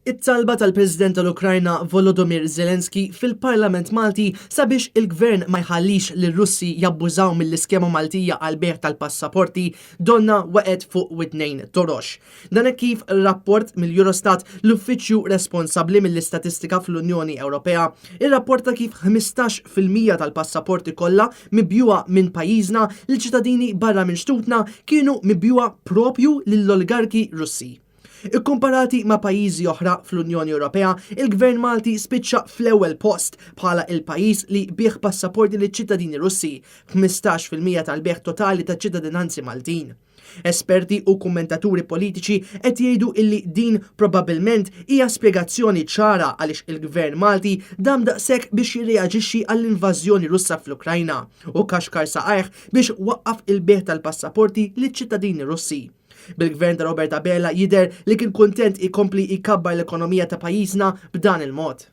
It-talba tal-President tal-Ukrajna Volodymyr Zelensky fil-Parlament Malti sabiex il-Gvern ma jħallix li r-Russi jabbużaw mill-iskema Maltija għal beħ tal-passaporti donna waqgħet fuq widnejn torox. Dan kif rapport mill-Eurostat l-uffiċċju responsabbli mill-istatistika fl-Unjoni Ewropea irrapporta kif 15% tal-passaporti kollha mibjuwa minn pajjiżna li ċittadini barra minn xtutna kienu mibjuwa propju lill-oligarki Russi. Ikkomparati ma' pajjiżi oħra fl-Unjoni Ewropea, il-Gvern Malti spiċċa fl-ewwel post bħala il-pajjiż li bieħ passaporti liċ ċittadini Russi, 15% tal-beħ totali ta' ċittadinanzi Maltin. Esperti u kummentaturi politiċi qed jgħidu illi din probabbilment hija spjegazzjoni ċara għaliex il-Gvern Malti dam daqshekk biex jirreaġixxi għall-invażjoni Russa fl-Ukrajna u kaxkar saqajh biex waqqaf il-beħ tal-passaporti liċ-ċittadini Russi. Bil-Gvern ta' Robert Abela jidher li kien kuntent ikompli jkabbar l-ekonomija ta' pajjiżna b'dan il-mod.